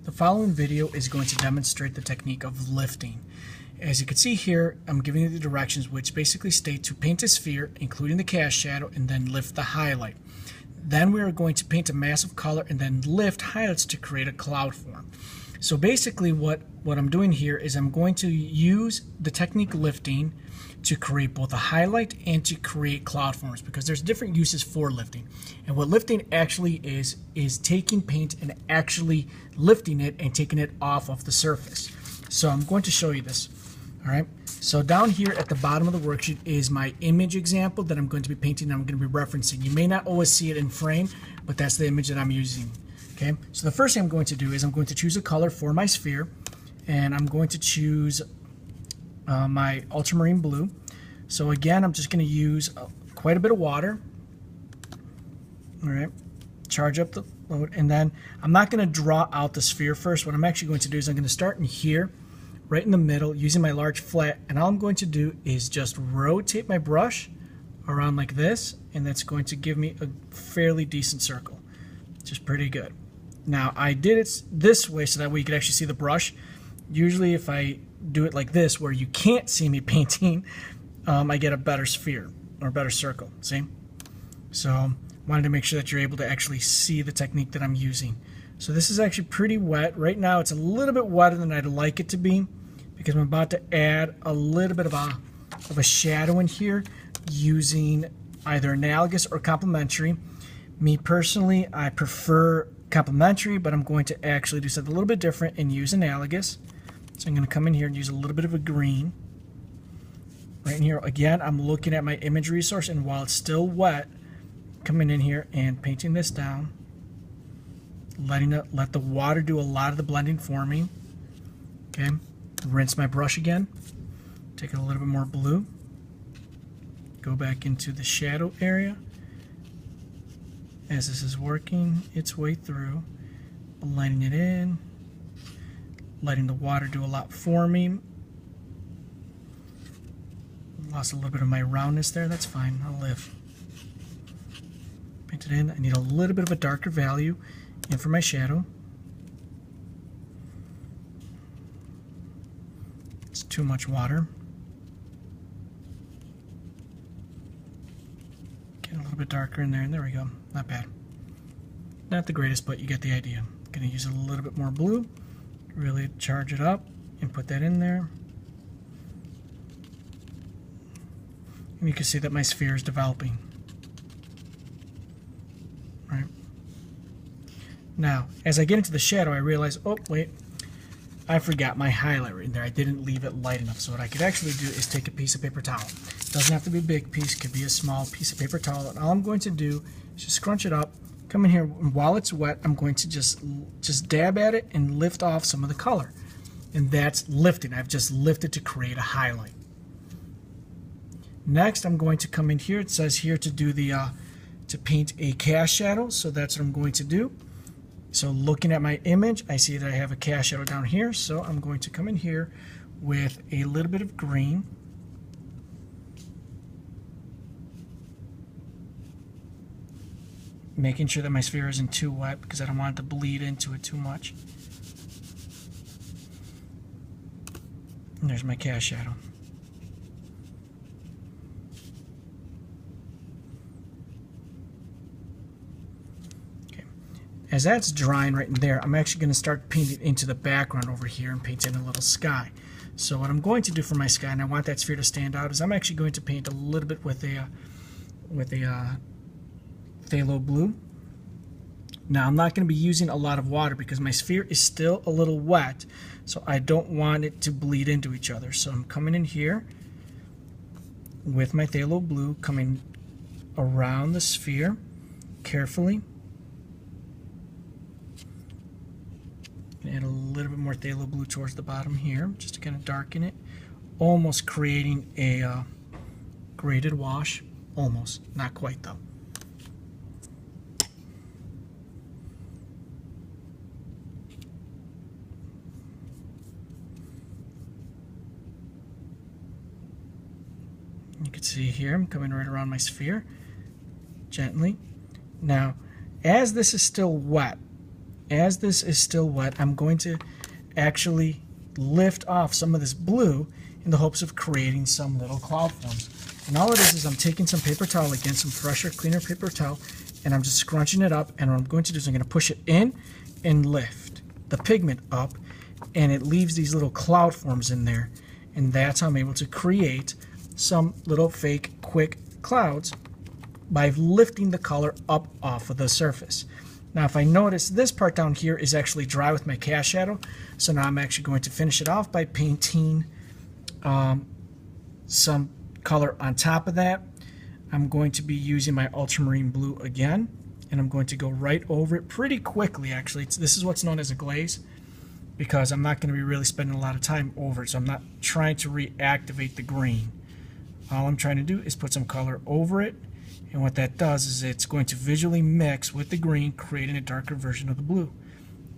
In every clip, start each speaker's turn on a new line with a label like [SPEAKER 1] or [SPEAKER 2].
[SPEAKER 1] The following video is going to demonstrate the technique of lifting. As you can see here, I'm giving you the directions which basically state to paint a sphere, including the cast shadow, and then lift the highlight. Then we are going to paint a mass of color and then lift highlights to create a cloud form. So basically what I'm doing here is I'm going to use the technique lifting to create both a highlight and to create cloud forms, because there's different uses for lifting. And what lifting actually is taking paint and actually lifting it and taking it off of the surface. So I'm going to show you this. All right. So down here at the bottom of the worksheet is my image example that I'm going to be painting and I'm going to be referencing. You may not always see it in frame, but that's the image that I'm using. Okay. So the first thing I'm going to do is I'm going to choose a color for my sphere, and I'm going to choose my ultramarine blue. So again, I'm just going to use quite a bit of water. All right, charge up the load, and then I'm not going to draw out the sphere first. What I'm actually going to do is I'm going to start in here, right in the middle, using my large flat, and all I'm going to do is just rotate my brush around like this, and that's going to give me a fairly decent circle, which is pretty good. Now, I did it this way so that way you could actually see the brush. Usually if I do it like this, where you can't see me painting, I get a better sphere or a better circle. See? So wanted to make sure that you're able to actually see the technique that I'm using. So this is actually pretty wet. Right now it's a little bit wetter than I'd like it to be, because I'm about to add a little bit of a shadow in here using either analogous or complementary. Me personally, I prefer complementary, but I'm going to actually do something a little bit different and use analogous. So I'm going to come in here and use a little bit of a green. Right in here, again, I'm looking at my image resource, and while it's still wet, coming in here and painting this down, let the water do a lot of the blending for me. Okay, rinse my brush again, take a little bit more blue, go back into the shadow area. As this is working its way through, blending it in, letting the water do a lot for me. Lost a little bit of my roundness there. That's fine. I'll live. Paint it in. I need a little bit of a darker value in for my shadow. It's too much water. Get a little bit darker in there, and there we go. Not bad. Not the greatest, but you get the idea. I'm going to use a little bit more blue, really charge it up, and put that in there. And you can see that my sphere is developing. Right. Now, as I get into the shadow, I realize, oh, wait, I forgot my highlighter in there. I didn't leave it light enough. So what I could actually do is take a piece of paper towel. It doesn't have to be a big piece. It could be a small piece of paper towel. And all I'm going to do is just scrunch it up, come in here, and while it's wet, I'm going to just dab at it and lift off some of the color. And that's lifting. I've just lifted to create a highlight. Next, I'm going to come in here. It says here to do to paint a cast shadow, so that's what I'm going to do. So looking at my image, I see that I have a cast shadow down here, so I'm going to come in here with a little bit of green. Making sure that my sphere isn't too wet, because I don't want it to bleed into it too much. And there's my cast shadow. As that's drying right in there, I'm actually going to start painting into the background over here and paint in a little sky. So what I'm going to do for my sky, and I want that sphere to stand out, is I'm actually going to paint a little bit with a phthalo blue. Now I'm not going to be using a lot of water because my sphere is still a little wet, so I don't want it to bleed into each other. So I'm coming in here with my phthalo blue, coming around the sphere carefully. Add a little bit more phthalo blue towards the bottom here, just to kind of darken it, almost creating a graded wash. Almost, not quite though. You can see here I'm coming right around my sphere gently. Now, as this is still wet, as this is still wet, I'm going to actually lift off some of this blue in the hopes of creating some little cloud forms. And all it is I'm taking some paper towel, again, some fresher, cleaner paper towel, and I'm just scrunching it up, and what I'm going to do is I'm going to push it in and lift the pigment up, and it leaves these little cloud forms in there, and that's how I'm able to create some little fake quick clouds by lifting the color up off of the surface. Now if I notice, this part down here is actually dry with my cast shadow, so now I'm actually going to finish it off by painting some color on top of that. I'm going to be using my ultramarine blue again, and I'm going to go right over it pretty quickly. Actually, this is what's known as a glaze, because I'm not going to be really spending a lot of time over it, so I'm not trying to reactivate the green. All I'm trying to do is put some color over it, and what that does is it's going to visually mix with the green, creating a darker version of the blue,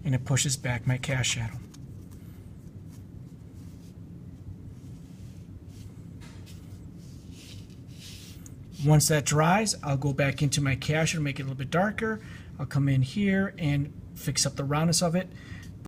[SPEAKER 1] and it pushes back my cast shadow. Once that dries, I'll go back into my cast shadow, make it a little bit darker. I'll come in here and fix up the roundness of it.